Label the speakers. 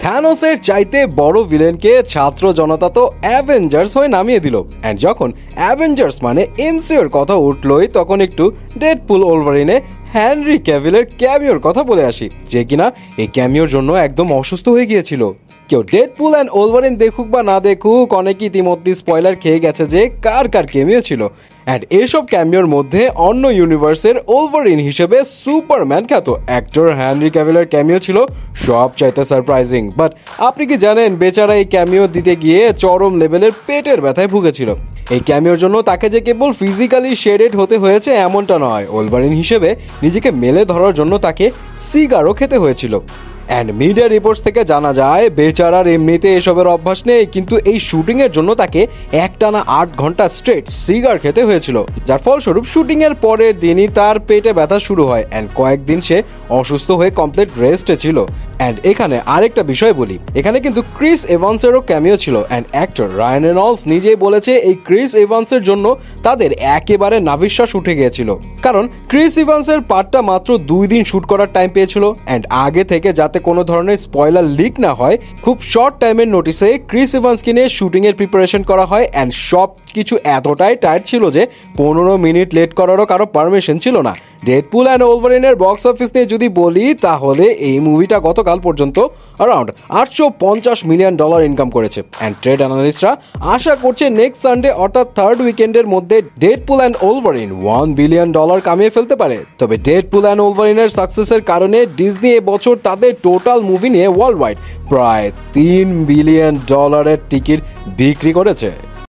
Speaker 1: থ্যানোসের চাইতে বড় ভিলেনকে ছাত্র জনতা তো অ্যাভেঞ্জার্স হয়ে নামিয়ে দিল। অ্যান্ড যখন অ্যাভেঞ্জার্স মানে এমসিইউর কথা উঠলই তখন একটু ডেডপুল ওলভারিনে হেনরি ক্যাভিলের ক্যামিওর কথা বলে আসি, যে কিনা এই ক্যামিওর জন্য একদম অসুস্থ হয়ে গিয়েছিল। কেউ ডেডপুল অ্যান্ড ওলভারিন দেখুক বা না দেখুক, অনেকে ইতিমধ্যে স্পয়লার খেয়ে গেছে যে কার কার ক্যামিও ছিল। অ্যান্ড এসব ক্যামিওর মধ্যে অন্য ইউনিভার্সের ওলভারিন হিসেবে সুপারম্যান খ্যাত অ্যাক্টর হেনরি ক্যাভিলের ক্যামিও ছিল সবচাইতে সারপ্রাইজিং। বাট আপনি কি জানেন বেচারা এই ক্যামিও দিতে গিয়ে চরম লেভেলের পেটের ব্যথায় ভুগেছিল। এই ক্যামিওর জন্য তাকে যে কেবল ফিজিক্যালি শেডেড হতে হয়েছে এমনটা নয়, ওলভারিন হিসেবে নিজেকে মেলে ধরার জন্য তাকে সিগারও খেতে হয়েছিল। অ্যান্ড মিডিয়া রিপোর্টস থেকে জানা যায় বেচারার এমনিতে এসবের অভ্যাস নেই, কিন্তু এই শুটিংয়ের জন্য তাকে একটানা 8 ঘন্টা স্ট্রেট সিগার খেতে হয়েছিল, যার ফলস্বরূপ শুটিংয়ের পরের দিনই তার পেটে ব্যথা শুরু হয়। অ্যান্ড কয়েকদিন সে অসুস্থ হয়ে কমপ্লিট রেস্টে ছিল। অ্যান্ড এখানে আরেকটা বিষয় বলি, এখানে কিন্তু ক্রিস এভান্সেরও ক্যামিও ছিল। অ্যান্ড অ্যাক্টর রায়ান রেনল্ডস নিজেই বলেছে এই ক্রিস এভান্সের জন্য তাদের একেবারে নাভিশ্বাস উঠে গিয়েছিল, কারণ ক্রিস এভান্সের পার্টটা মাত্র 2 দিন শুট করার টাইম পেয়েছিল। অ্যান্ড আগে থেকে যাতে কোনো ধরনের স্পয়লার লিক না হয়, খুব শর্ট টাইমের নোটিসে ক্রিস এভান্সকে নিয়ে শুটিংয়ের প্রিপারেশন করা হয়। অ্যান্ড সব কিছু এতটাই টাইট ছিল যে 15 মিনিট লেট করারও কারো পারমিশন ছিল না। ডেডপুল অ্যান্ড ওলভারিনের বক্স অফিস নিয়ে যদি বলি, তাহলে এই মুভিটা গতকাল পর্যন্ত অ্যারাউন্ড $850 মিলিয়ন ইনকাম করেছে। অ্যান্ড ট্রেড অ্যানালিস্টরা আশা করছে নেক্সট সানডে অর্থাৎ থার্ড উইকেন্ডের মধ্যে ডেডপুল অ্যান্ড ওলভারিন $1 বিলিয়ন কামিয়ে ফেলতে পারে। তবে ডেডপুল অ্যান্ড ওলভারিনের সাকসেসের কারণে ডিজনি এবছর তাদের টোটাল মুভি নিয়ে ওয়ার্ল্ড ওয়াইড প্রায় $3 বিলিয়ন টিকিট বিক্রি করেছে।